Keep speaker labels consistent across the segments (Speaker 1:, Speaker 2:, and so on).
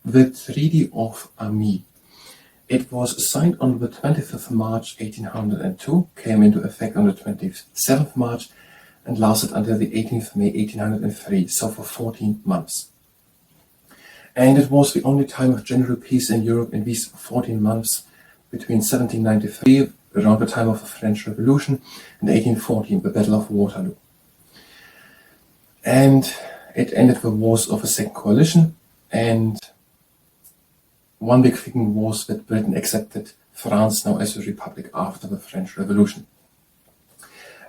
Speaker 1: the Treaty of Amiens. It was signed on the 25th of March 1802, came into effect on the 27th March, and lasted until the 18th of May 1803, so for 14 months. And it was the only time of general peace in Europe in these 14 months between 1793, around the time of the French Revolution, and 1814, the Battle of Waterloo. And it ended the wars of the Second Coalition, and one big thing was that Britain accepted France now as a republic after the French Revolution.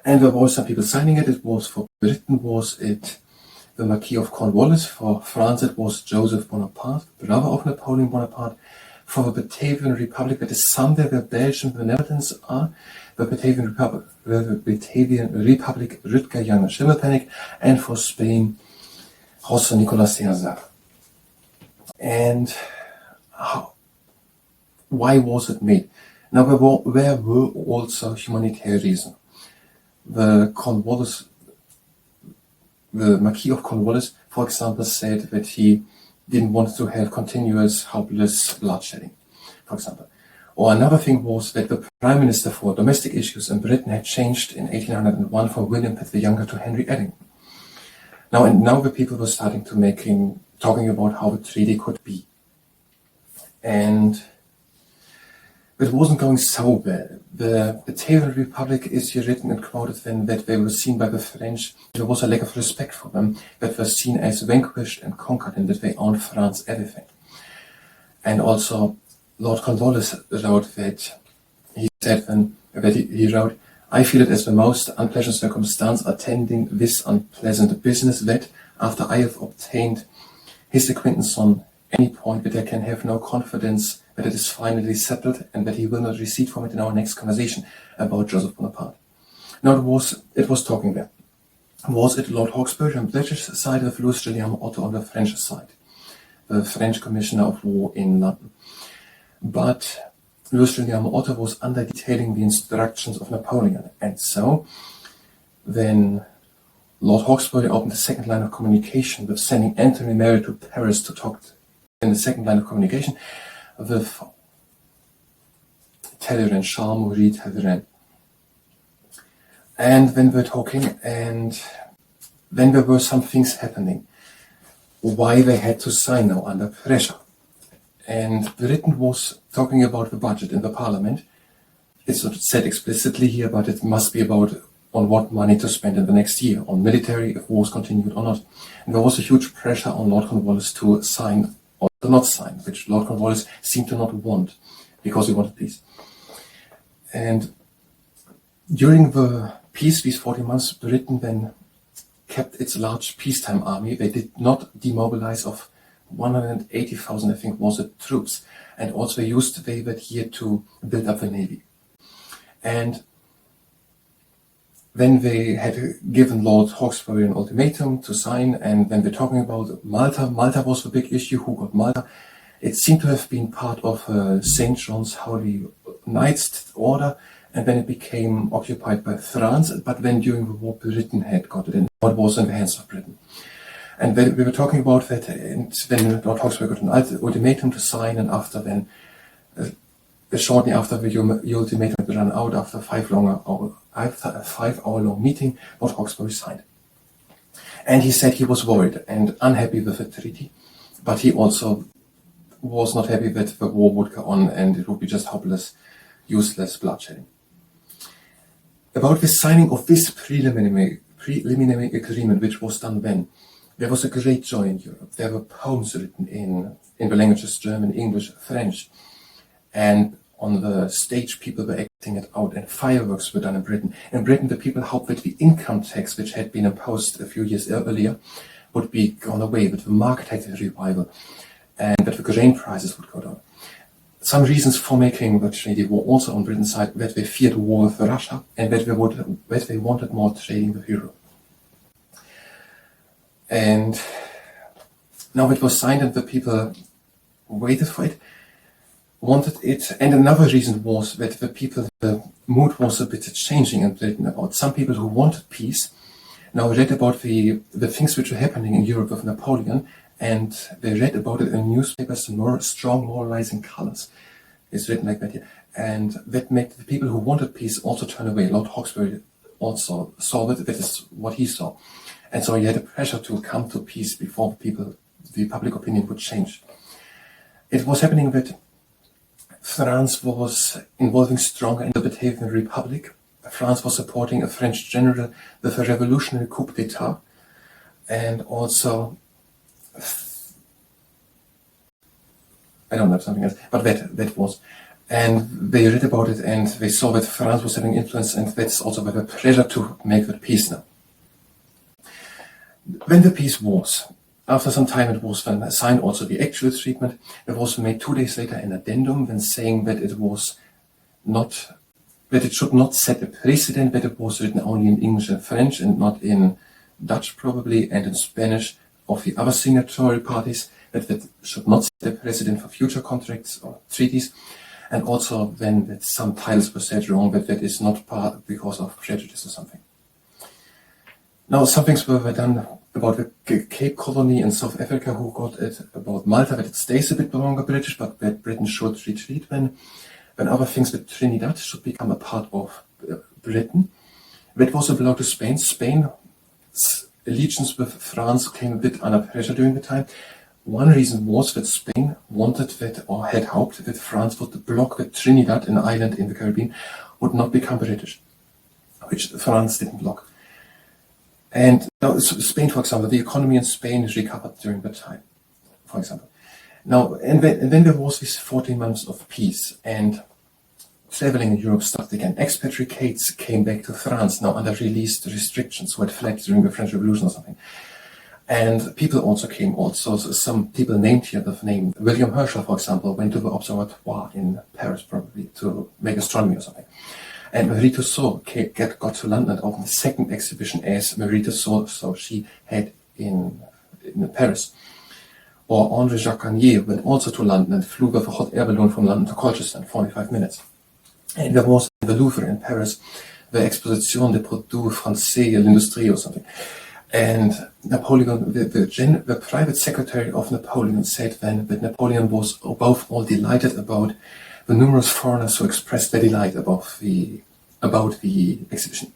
Speaker 1: And there were some people signing it. It was for Britain, was it the Marquis of Cornwallis? For France, it was Joseph Bonaparte, brother of Napoleon Bonaparte. For the Batavian Republic, that is somewhere where Belgium and the Netherlands are, the Batavian Republic, Rutger Jan Schimmelpenninck, and for Spain, José Nicolás César. And why was it made? Now, there were also humanitarian reasons. The Marquis of Cornwallis, for example, said that he didn't want to have continuous, helpless bloodshedding, for example. Or another thing was that the Prime Minister for domestic issues in Britain had changed in 1801 from William Pitt the Younger to Henry Edding. Now the people were starting to talking about how the treaty could be. And it wasn't going so well. The Batavian Republic is here written and quoted then that they were seen by the French. There was a lack of respect for them, that were seen as vanquished and conquered, and that they owned France everything. And also, Lord Cornwallis wrote that he wrote, "I feel it as the most unpleasant circumstance attending this unpleasant business that, after I have obtained his acquaintance on any point, that I can have no confidence that it is finally settled, and that he will not recede from it in our next conversation about Joseph Bonaparte." Now it was talking there. Was it Lord Hawkesbury on the British side, with Louis Guillaume Otto on the French side, the French Commissioner of War in London? But Louis Guillaume Otto was detailing the instructions of Napoleon, and so then Lord Hawkesbury opened the second line of communication with sending Anthony Merritt to Paris to talk in the second line of communication with Talleyrand, Charles-Marie Talleyrand. And when we're talking, and then there were some things happening, why they had to sign now under pressure. And Britain was talking about the budget in the parliament. It's not said explicitly here, but it must be about on what money to spend in the next year, on military, if wars continued or not. And there was a huge pressure on Lord Cornwallis to sign or to not sign, which Lord Cornwallis seemed to not want, because he wanted peace. And during the peace, these 40 months, Britain then kept its large peacetime army. They did not demobilize of 180,000, I think, was it, troops. And also they used that year to build up the navy. And then they had given Lord Hawkesbury an ultimatum to sign, and then they're talking about Malta. Malta was the big issue. Who got Malta? It seemed to have been part of St. John's Holy Knights order, and then it became occupied by France. But then during the war, Britain had got it, and it was in the hands of Britain. And then we were talking about that, and then Lord Hawkesbury got an ultimatum to sign, and after then, shortly after the ultimatum had run out, after a 5-hour-long meeting, Lord Hawkesbury signed. And he said he was worried and unhappy with the treaty, but he also was not happy that the war would go on and it would be just hopeless, useless bloodshed. About the signing of this preliminary agreement, which was done then, there was a great joy in Europe. There were poems written in the languages German, English, French. And on the stage, people were acting it out, and fireworks were done in Britain. In Britain, the people hoped that the income tax, which had been imposed a few years earlier, would be gone away, that the market had a revival, and that the grain prices would go down. Some reasons for making the treaty were also on Britain's side, that they feared war with Russia, and that they wanted more trading with Europe. And now it was signed, and the people waited for it, wanted it. And another reason was that the mood was a bit changing in Britain about some people who wanted peace. Now read about the things which were happening in Europe with Napoleon, and they read about it in newspapers, more strong moralizing colors. It's written like that here. And that made the people who wanted peace also turn away. Lord Hawkesbury also saw that is what he saw. And so he had a pressure to come to peace before the public opinion would change. It was happening that France was involving stronger in the Batavian Republic. France was supporting a French general with a revolutionary coup d'etat, and also, I don't know something else, but that was. And they read about it and they saw that France was having influence, and that's also why the pressure to make that peace now. When the peace was, after some time it was then signed also the actual treatment. It was made 2 days later an addendum when saying that it was not, that it should not set a precedent, that it was written only in English and French and not in Dutch probably and in Spanish of the other signatory parties, that should not set a precedent for future contracts or treaties. And also then that some titles were said wrong, that is not part because of prejudice or something. Now some things were done about the Cape Colony in South Africa, who got it, about Malta, that it stays a bit longer British, but that Britain should retreat when other things with Trinidad should become a part of Britain. That was allowed to Spain. Spain's allegiance with France came a bit under pressure during the time. One reason was that Spain wanted that, or had hoped that France would block that Trinidad, an island in the Caribbean, would not become British, which France didn't block. And now Spain, for example, the economy in Spain is recovered during that time, for example. Now, and then there was this 14 months of peace, and traveling in Europe started again. Expatriates came back to France now under released restrictions who had fled during the French Revolution or something. And people also came, some people named here the name. William Herschel, for example, went to the Observatoire in Paris probably to make astronomy or something. And Marie Tussaud got to London and opened the second exhibition as Marie Tussaud, so she had in Paris. Or André Jacquanier went also to London and flew with a hot air balloon from London to Colchester in 45 minutes. And there was in the Louvre in Paris the Exposition des Produits Français de l'Industrie or something. And Napoleon, the private secretary of Napoleon, said then that Napoleon was above all delighted about the numerous foreigners who expressed their delight about the exhibition.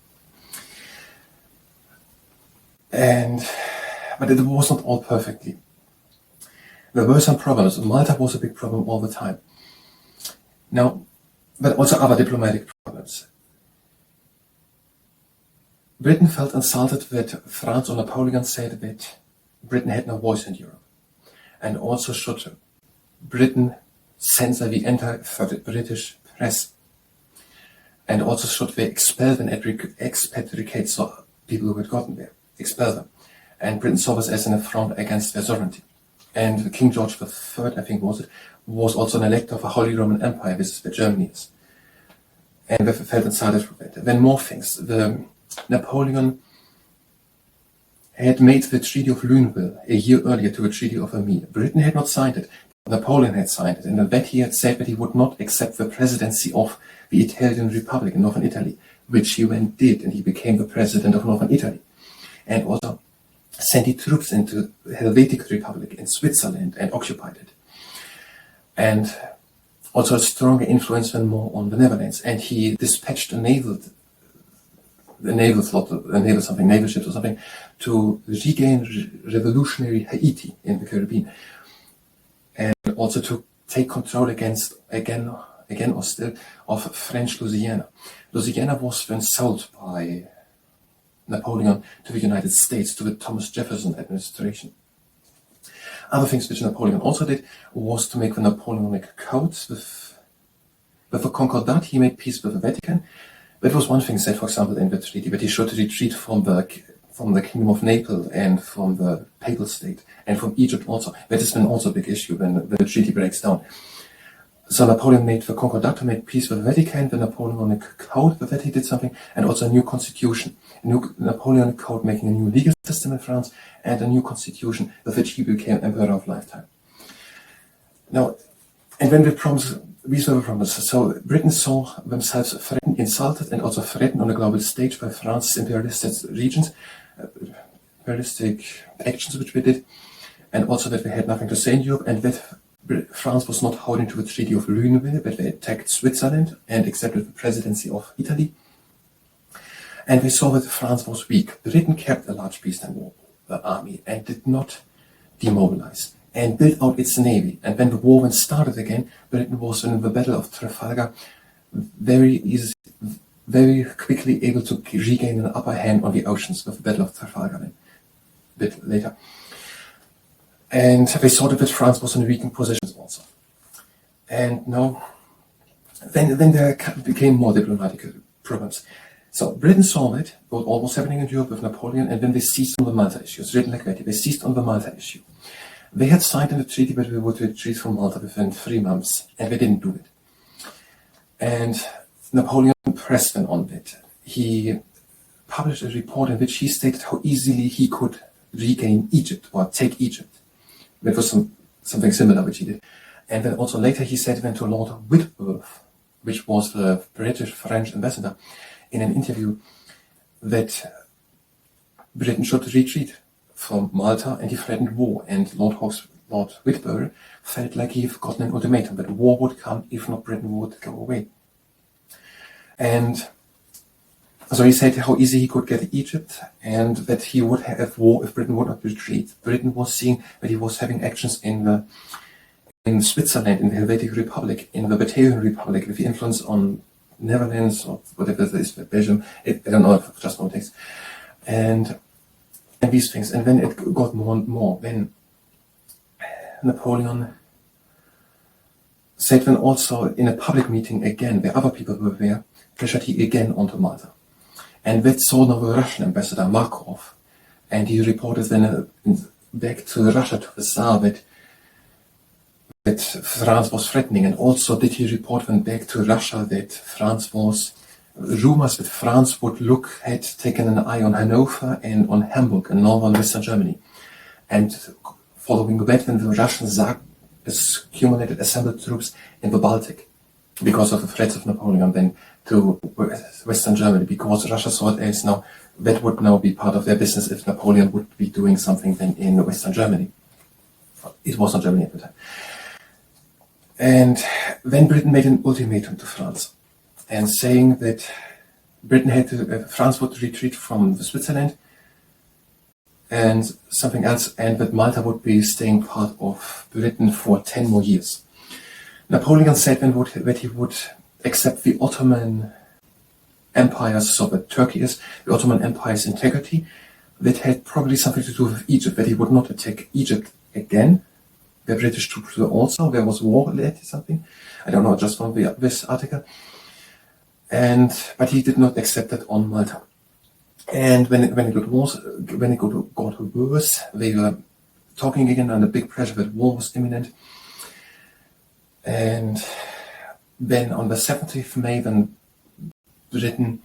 Speaker 1: But it was not all perfectly. There were some problems. Malta was a big problem all the time. Now, but also other diplomatic problems. Britain felt insulted that France or Napoleon said that Britain had no voice in Europe. And also should Britain censor the anti-British press. And also should they expel and expatriate people who had gotten there. Expel them. And Britain saw this as an affront against their sovereignty. And King George III, I think was also an elector of a Holy Roman Empire. This is where Germany is. And they felt insulted for that. Then more things. Napoleon had made the Treaty of Lunéville a year earlier to the Treaty of Amiens. Britain had not signed it. Napoleon had signed it, and in that he had said that he would not accept the presidency of the Italian Republic in northern Italy, which he then did, and he became the president of northern Italy. And also sent troops into the Helvetic Republic in Switzerland and occupied it. And also a stronger influence than more on the Netherlands. And he dispatched naval ships or something, to regain revolutionary Haiti in the Caribbean. And also to take control again or still, of French Louisiana. Louisiana was then sold by Napoleon to the United States, to the Thomas Jefferson administration. Other things which Napoleon also did was to make the Napoleonic Codes with the Concordat. He made peace with the Vatican. That was one thing said, for example, in the treaty, that he should retreat from the Kingdom of Naples and from the Papal State and from Egypt also. That has been also a big issue when the treaty breaks down. So Napoleon made the Concordat to make peace with the Vatican, the Napoleonic Code, with that he did something, and also a new constitution. A new Napoleonic Code making a new legal system in France, and a new constitution with which he became emperor of lifetime. Now, and when these were the promises. So Britain saw themselves threatened, insulted, and also threatened on the global stage by France's imperialistic actions which they did. and also that they had nothing to say in Europe, and that France was not holding to the Treaty of Luneville, but they attacked Switzerland and accepted the presidency of Italy. And we saw that France was weak. Britain kept a large peacetime war army and did not demobilize and built out its navy. And when the war started again, Britain was in the Battle of Trafalgar very quickly able to regain an upper hand on the oceans with the Battle of Trafalgar a bit later. And they saw that France was in a weakened position also. And now, then there became more diplomatic problems. So Britain saw it, what all was happening in Europe with Napoleon, and then they seized on the Malta issue. It's written like that. They seized on the Malta issue. They had signed in the treaty that they would retreat from Malta within 3 months, and they didn't do it. And Napoleon pressed them on it. He published a report in which he stated how easily he could regain Egypt or take Egypt. That was something similar which he did. And then also later he said then to Lord Whitworth, which was the British-French ambassador, in an interview that Britain should retreat from Malta, and he threatened war. And Lord Whitworth felt like he had gotten an ultimatum that war would come if not Britain would go away. And so he said how easy he could get Egypt, and that he would have war if Britain would not retreat. Britain was seeing that he was having actions in Switzerland, in the Helvetic Republic, in the Batavian Republic, with the influence on Netherlands or whatever it is, Belgium. I don't know if just what it takes. And these things. And then it got more and more. Then Napoleon said then also in a public meeting again, where other people were there, pressured he again onto Malta. And that saw now the Russian ambassador, Markov, and he reported then back to Russia, to the Tsar, that France was threatening. And also did he report then back to Russia that France was, rumors that France would had taken an eye on Hanover and on Hamburg in northern Western Germany. And following that, then the Russians accumulated, assembled troops in the Baltic because of the threats of Napoleon then to Western Germany, because Russia saw it as now that would now be part of their business if Napoleon would be doing something then in Western Germany. It was not Germany at the time. And then Britain made an ultimatum to France, and saying that France would retreat from Switzerland and something else, and that Malta would be staying part of Britain for 10 more years. Napoleon said then that he would accept the Ottoman Empire's, so that Turkey is, the Ottoman Empire's integrity. That had probably something to do with Egypt, that he would not attack Egypt again. The British troops were also, there was war led something. I don't know, just from this article. But he did not accept that on Malta. And when it got worse, they were talking again under big pressure that war was imminent. And then on the 17th May, then Britain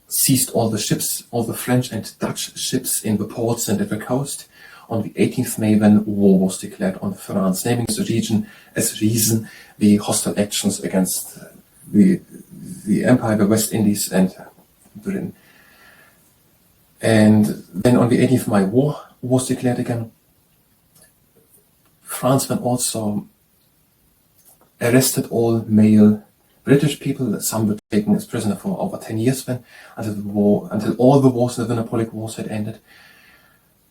Speaker 1: seized all the ships, all the French and Dutch ships in the ports and at the coast. On the 18th May, then war was declared on France, naming the region as reason the hostile actions against the Empire, the West Indies, and Britain. And then on the 18th May, war was declared again. France then also arrested all male British people. Some were taken as prisoner for over 10 years then, until all the wars, the Napoleonic Wars, had ended.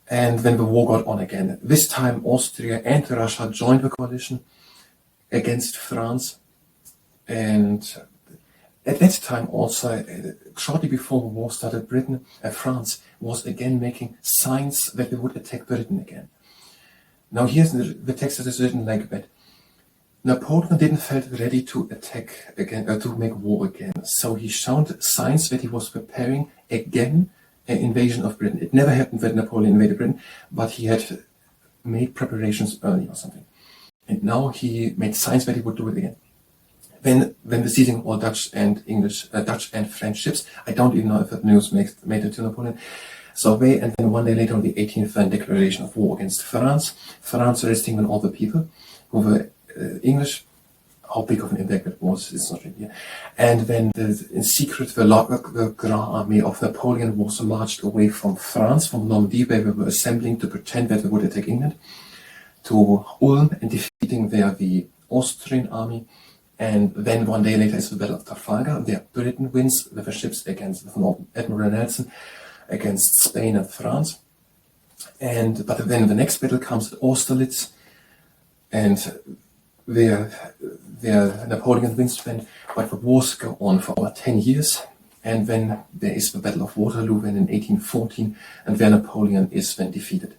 Speaker 1: And then the war got on again. This time Austria and Russia joined the coalition against France. And at that time also, shortly before the war started, France was again making signs that they would attack Britain again. Now here's the text that is written like that. Napoleon didn't feel ready to attack again, to make war again. So he showed signs that he was preparing again an invasion of Britain. It never happened that Napoleon invaded Britain, but he had made preparations early or something. And now he made signs that he would do it again. When the seizing all Dutch and French ships, I don't even know if that news made it to Napoleon. So and then one day later on the 18th, then declaration of war against France. France arresting then all the people who were English, how big of an impact it was, it's not really here. And when in secret the Grand Army of Napoleon was marched away from France, from Normandy, where we were assembling to pretend that we would attack England, to Ulm and defeating there the Austrian army. And then one day later is the Battle of Trafalgar, where Britain wins with the ships against Admiral Nelson against Spain and France. But then the next battle comes at Austerlitz, and where Napoleon wins then, but the wars go on for about 10 years. And then there is the Battle of Waterloo then in 1814, and where Napoleon is then defeated.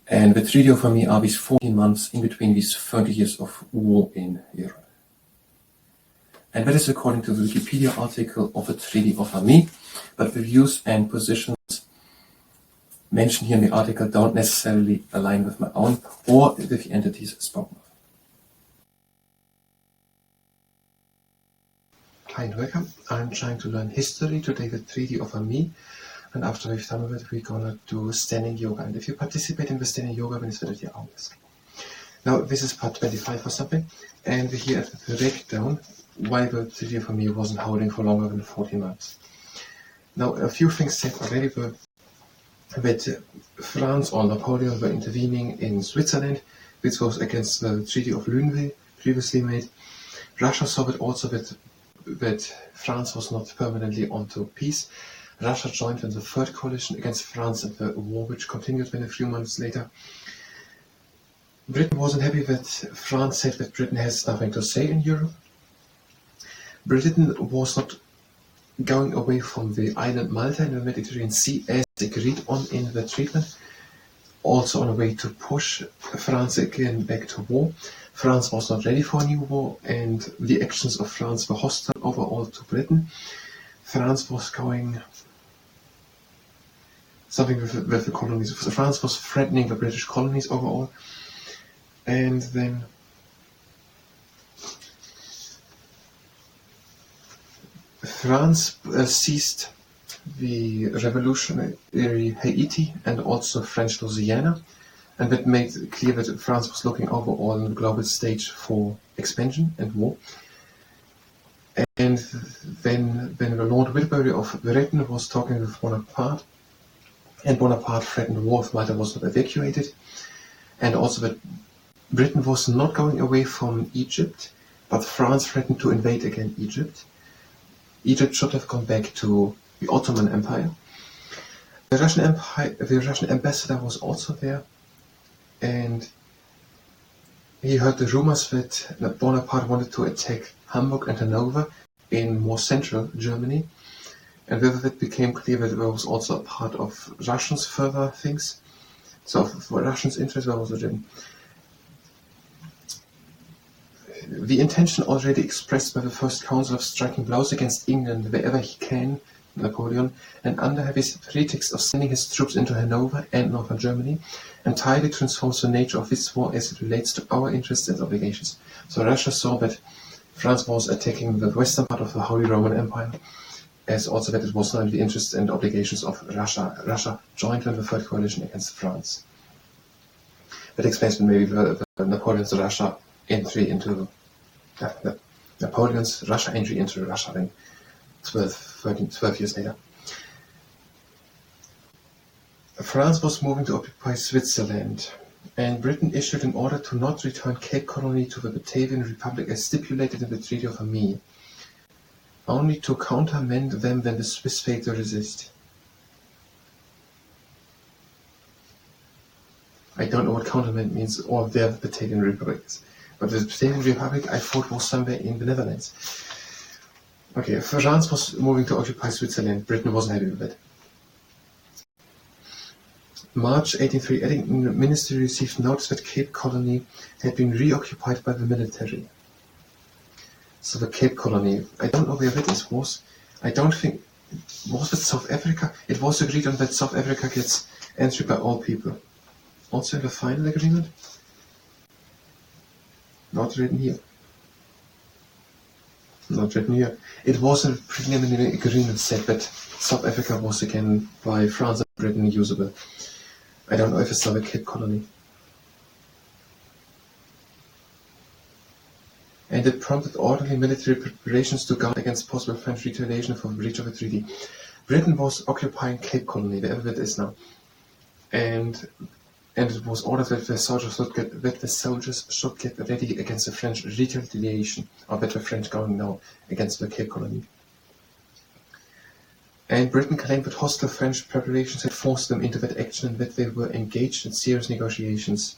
Speaker 1: And the Treaty of Amiens are these 14 months in between these 30 years of war in Europe. And that is according to the Wikipedia article of the Treaty of Amiens, but the views and positions mentioned here in the article don't necessarily align with my own or with the entities spoken of. Hi and welcome. I'm trying to learn history today, the Treaty of Amiens. And after we've done with it, we're gonna do standing yoga. And if you participate in the standing yoga, then it's with your arms. Now, this is part 25 or something. And we're here at the breakdown why the Treaty of Amiens wasn't holding for longer than 14 months. Now, a few things said already were that France or Napoleon were intervening in Switzerland, which was against the Treaty of Lunéville previously made. Russia saw it also that France was not permanently onto peace. Russia joined in the third coalition against France and the war which continued then a few months later. Britain wasn't happy that France said that Britain has nothing to say in Europe. Britain was not going away from the island Malta in the Mediterranean Sea as agreed on in the treatment, also on a way to push France again back to war. France was not ready for a new war, and the actions of France were hostile overall to Britain. France was going something with the colonies. France was threatening the British colonies overall, and then France seized the revolutionary Haiti and also French Louisiana, and that made it clear that France was looking overall on the global stage for expansion and war. And then the Lord Wilbury of Britain was talking with Bonaparte, and Bonaparte threatened war if Malta was not evacuated, and also that Britain was not going away from Egypt, but France threatened to invade again Egypt. Egypt should have gone back to the Ottoman Empire. The Russian ambassador was also there, and he heard the rumors that Bonaparte wanted to attack Hamburg and Hanover in more central Germany, and whether it became clear that there was also a part of Russians' further things. So for Russians' interest, there was the intention already expressed by the First Council of striking blows against England wherever he can, Napoleon, and under his pretext of sending his troops into Hanover and northern Germany, entirely transforms the nature of this war as it relates to our interests and obligations. So Russia saw that France was attacking the western part of the Holy Roman Empire, as also that it was not in the interests and obligations of Russia. Russia joined in the Third Coalition against France. That explains maybe the Napoleon's Russia entry into Russia then 12 years later. France was moving to occupy Switzerland, and Britain issued an order to not return Cape Colony to the Batavian Republic as stipulated in the Treaty of Amiens, only to countermand them when the Swiss failed to resist. I don't know what countermand means, or where the Batavian Republic is. But the Batavian Republic, I thought, was somewhere in the Netherlands. Okay, France was moving to occupy Switzerland. Britain wasn't happy with it. March 1803, Edinburgh Ministry received notice that Cape Colony had been reoccupied by the military. So the Cape Colony, I don't know where that is, was it South Africa? It was agreed on that South Africa gets entry by all people. Also in the final agreement? Not written here. Not written here. It was a preliminary agreement said that South Africa was again by France and Britain usable. I don't know if it's now a Cape Colony. and it prompted orderly military preparations to guard against possible French retaliation for the breach of the treaty. Britain was occupying Cape Colony, wherever it is now, and it was ordered that the soldiers should get ready against the French retaliation, or that the French going now against the Cape Colony. And Britain claimed that hostile French preparations had forced them into that action and that they were engaged in serious negotiations.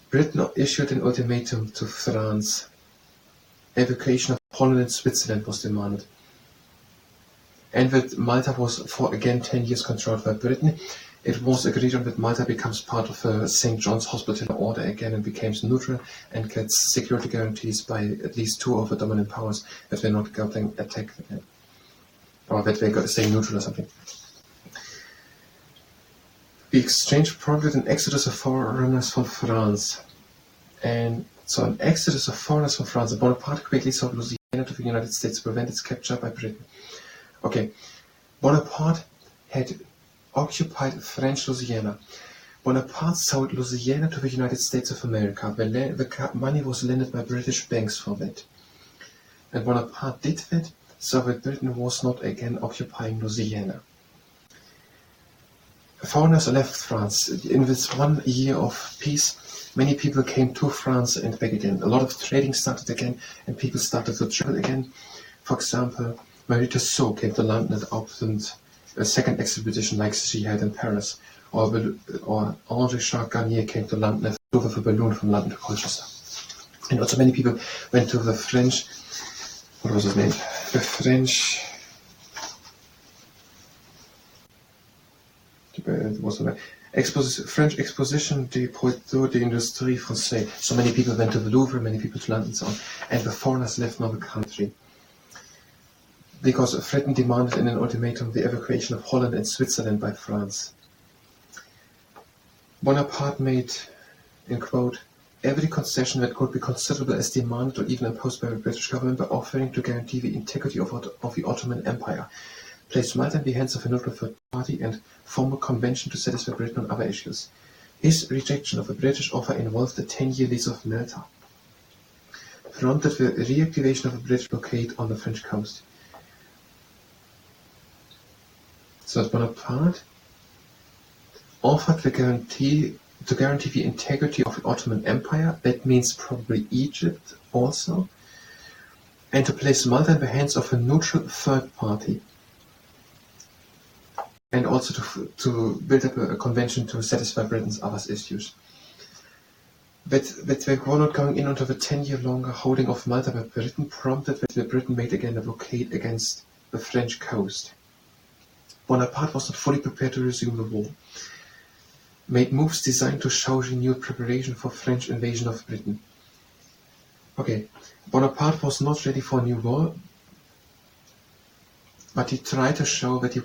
Speaker 1: Britain issued an ultimatum to France. Evacuation of Holland and Switzerland was demanded. And that Malta was for again 10 years controlled by Britain. It was agreed on that Malta becomes part of the St. John's Hospitaller Order again and becomes neutral and gets security guarantees by at least two of the dominant powers that they're not getting attacked again. Or that they got to stay neutral or something. The exchange prompted an exodus of foreigners from France. And so an exodus of foreigners from France. Bonaparte quickly sold Louisiana to the United States to prevent its capture by Britain. Okay, Bonaparte had occupied French Louisiana. Bonaparte sold Louisiana to the United States of America. The money was lended by British banks for that. And Bonaparte did that so that Britain was not again occupying Louisiana. Foreigners left France. In this 1 year of peace, many people came to France and back again. A lot of trading started again, and people started to travel again. For example, Marie Tussaud came to London and opened a second expedition like she had in Paris. Or André Charles Garnier came to London and flew with a balloon from London to Colchester. And also many people went to the French, what was his name? The French, French Exposition des Produits d'Industrie Français. So many people went to the Louvre, many people to London and so on. And the foreigners left now the country. Because Britain demanded in an ultimatum the evacuation of Holland and Switzerland by France. Bonaparte made, in quote, every concession that could be considerable as demanded or even imposed by the British government by offering to guarantee the integrity of the Ottoman Empire, placed Malta in the hands of a neutral third party and formed a convention to satisfy Britain on other issues. His rejection of the British offer involved a 10-year lease of Malta, prompted the reactivation of the British blockade on the French coast. So Bonaparte offered to guarantee the integrity of the Ottoman Empire, that means probably Egypt also, and to place Malta in the hands of a neutral third party, and also to build up a convention to satisfy Britain's other issues. But they were not going in until the 10-year longer holding of Malta by Britain prompted that Britain made again a blockade against the French coast. Bonaparte was not fully prepared to resume the war. Made moves designed to show renewed preparation for French invasion of Britain. Okay, Bonaparte was not ready for a new war, but he tried to show that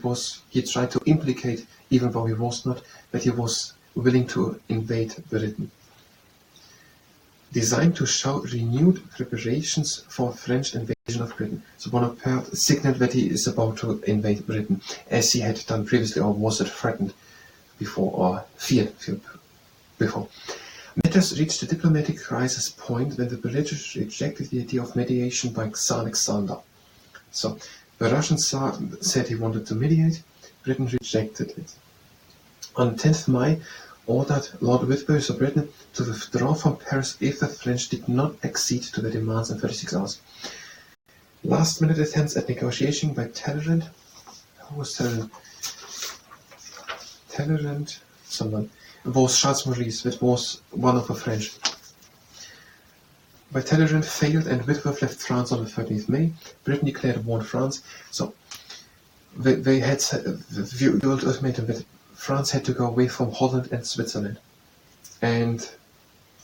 Speaker 1: he tried to implicate, even though he was not, that he was willing to invade Britain. Designed to show renewed preparations for French invasion of Britain. So Bonaparte signaled that he is about to invade Britain, as he had done previously, or was it threatened before, or feared before. Matters reached a diplomatic crisis point when the British rejected the idea of mediation by Tsar Alexander. So the Russian Tsar said he wanted to mediate, Britain rejected it. On 10th May, ordered Lord Whitby of Britain to withdraw from Paris if the French did not accede to the demands in 36 hours. Last-minute attempts at negotiation by Talleyrand. Who was Talleyrand? Talleyrand, someone. Was Charles Maurice, that was one of the French. By Talleyrand failed and Whitworth left France on the 13th May. Britain declared war on France. So they had the ultimatum that France had to go away from Holland and Switzerland. And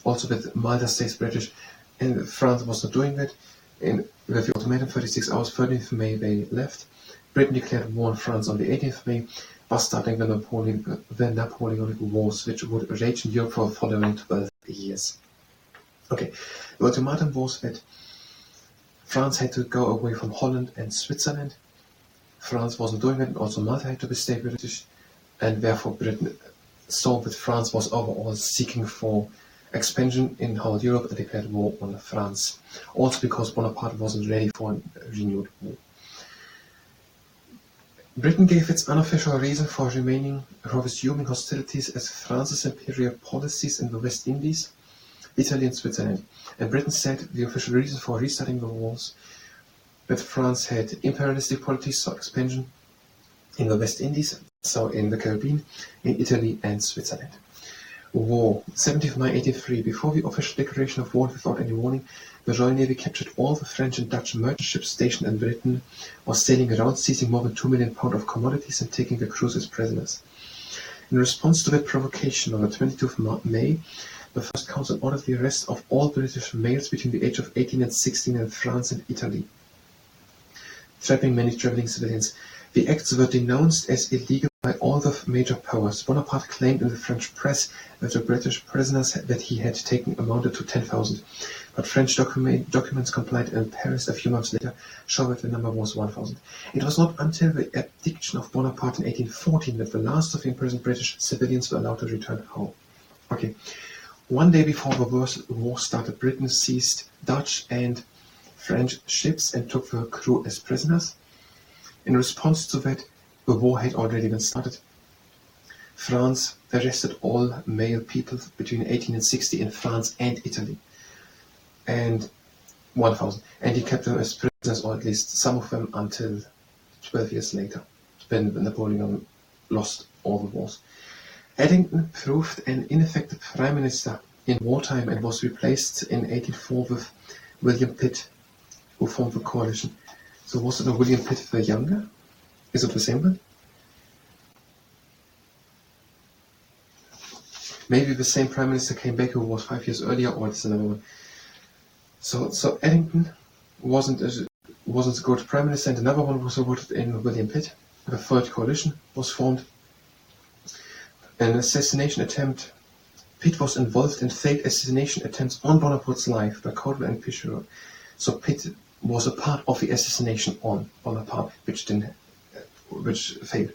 Speaker 1: also that Malta stays British. And France was not doing that. And with the ultimatum, 36 hours, 13th May, they left. Britain declared war on France on the 18th May, thus starting the Napoleonic Wars, which would rage in Europe for the following 12 years. Okay, the ultimatum was that France had to go away from Holland and Switzerland. France wasn't doing it, and also Malta had to stay British, and therefore Britain saw that France was overall seeking for expansion in whole Europe and declared war on France. Also because Bonaparte wasn't ready for a renewed war. Britain gave its unofficial reason for resuming hostilities as France's imperial policies in the West Indies, Italy and Switzerland. And Britain said the official reason for restarting the wars that France had imperialistic policies, so expansion in the West Indies, so in the Caribbean, in Italy and Switzerland. War. 17th May 1803. Before the official declaration of war without any warning, the Royal Navy captured all the French and Dutch merchant ships stationed in Britain or sailing around, seizing more than £2 million of commodities and taking the crews as prisoners. In response to that provocation, on the 22th of May, the First Council ordered the arrest of all British males between the age of 18 and 16 in France and Italy, trapping many travelling civilians. The acts were denounced as illegal by all the major powers. Bonaparte claimed in the French press that the British prisoners that he had taken amounted to 10,000, but French documents compiled in Paris a few months later show that the number was 1,000. It was not until the abdication of Bonaparte in 1814 that the last of the imprisoned British civilians were allowed to return home. Okay, one day before the war started, Britain seized Dutch and French ships and took the crew as prisoners. In response to that, the war had already been started. France arrested all male people between 18 and 60 in France and Italy, and 1,000. And he kept them as prisoners, or at least some of them, until 12 years later, when Napoleon lost all the wars. Addington proved an ineffective prime minister in wartime and was replaced in 1804 with William Pitt, who formed the coalition. So was it a William Pitt the Younger? Is it the same one? Maybe the same prime minister came back who was 5 years earlier, or it's another one. So Addington wasn't a good prime minister, and another one was voted in, William Pitt. The third coalition was formed. An assassination attempt. Pitt was involved in failed assassination attempts on Bonaparte's life by Cordell and Pichot. So Pitt was a part of the assassination on Bonaparte, which failed.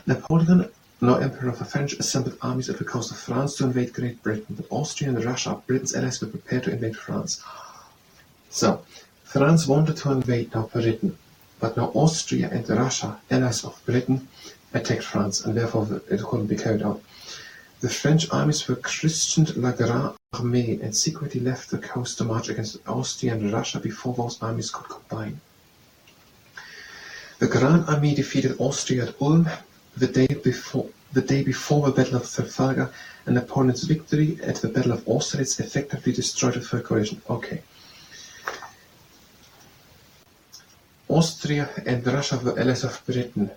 Speaker 1: Napoleon, now Emperor of the French, assembled armies at the coast of France to invade Great Britain, but Austria and Russia, Britain's allies, were prepared to invade France. So, France wanted to invade now Britain, but now Austria and Russia, allies of Britain, attacked France, and therefore it couldn't be carried out. The French armies were christened La Grande Armée and secretly left the coast to march against Austria and Russia before those armies could combine. The Grande Armée defeated Austria at Ulm the day before the Battle of Trafalgar, and Napoleon's victory at the Battle of Austerlitz effectively destroyed the Third Coalition. Okay. Austria and Russia were allies of Britain,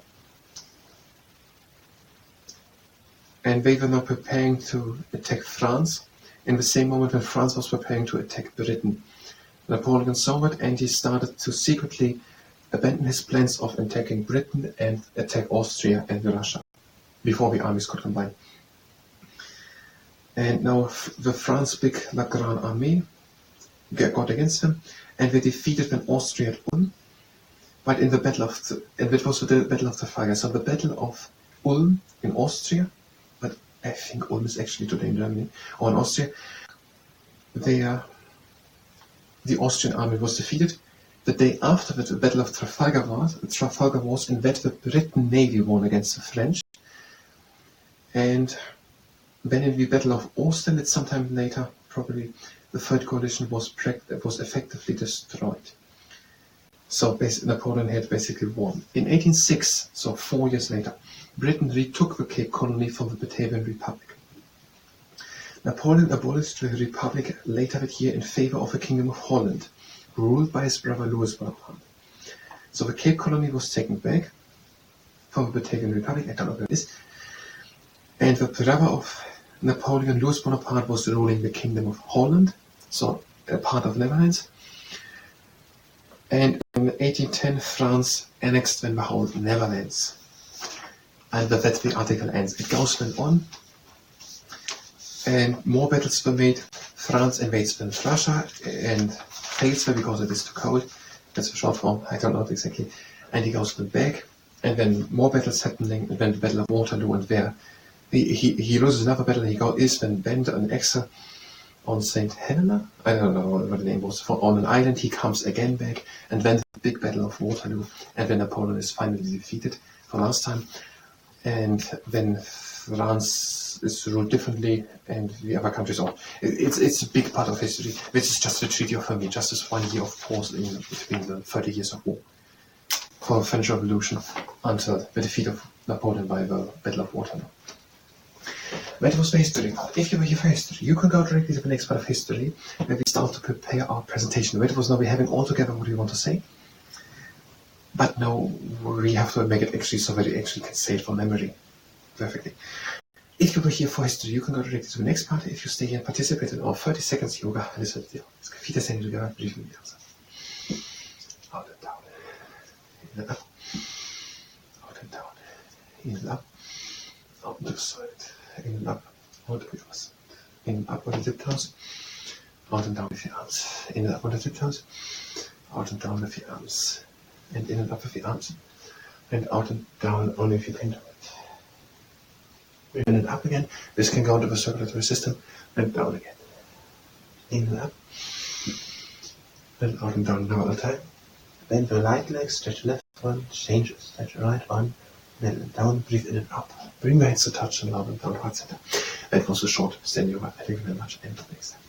Speaker 1: and they were now preparing to attack France in the same moment when France was preparing to attack Britain. Napoleon saw it, and he started to secretly abandon his plans of attacking Britain and attack Austria and Russia before the armies could combine. And now the France big La Grande Armée got against them, and they defeated them Austria at Ulm. But in the battle of it was the Battle of Trafalgar. So the Battle of Ulm in Austria, but I think Ulm is actually today in Germany, or in Austria, the Austrian army was defeated. The day after the Battle of Trafalgar was, in that the British Navy won against the French. And then in the Battle of Austerlitz, sometime later, probably, the Third Coalition was effectively destroyed. So Napoleon had basically won. In 1806, so 4 years later, Britain retook the Cape Colony from the Batavian Republic. Napoleon abolished the Republic later that year in favor of the Kingdom of Holland, ruled by his brother Louis Bonaparte. So the Cape Colony was taken back from the Batavian Republic, I don't know where it is, and the brother of Napoleon, Louis Bonaparte, was ruling the Kingdom of Holland, so a part of Netherlands. And in 1810, France annexed then the whole Netherlands. And with that the article ends. It goes then on, and more battles were made. France invades then Russia and fails there because it is too cold. That's a short form, I don't know exactly. And he goes then back, and then more battles happening, and then the Battle of Waterloo, and there he loses another battle, and he is then banned and exiled on St. Helena. I don't know what the name was. On an island, he comes again back, and then the big battle of Waterloo, and when Napoleon is finally defeated for last time, and then France is ruled differently, and the other countries are. It's a big part of history, which is just the Treaty of Amiens, just as 1 year of pause in between the 30 years of war for the French Revolution until the defeat of Napoleon by the Battle of Waterloo. That was the history part. If you were here for history, you can go directly to the next part of history, where we start to prepare our presentation. That was now we're having all together what we want to say. But now we have to make it actually so that you actually can say it from memory perfectly. If you were here for history, you can go directly to the next part. If you stay here and participate in our 30 seconds yoga, listen to this. Feet are standing together, breathing out and down. In and up. Out and down. In and up. Out to the side. In and up. Out to the other side. In and up on the tiptoes. Out and down with your arms. In and up on the tiptoes. Out and down with your arms. And in and up with your arms. And out and down only if you can do it. In and up again. This can go into the circulatory system. And down again. In and up. And out and down now all the time. Bend the right leg, stretch the left one, change it, stretch the right one, then down, breathe in and up. Bring the hands to touch and lower and down, heart center. That was a short stand yoga. Thank you very much, and till next time.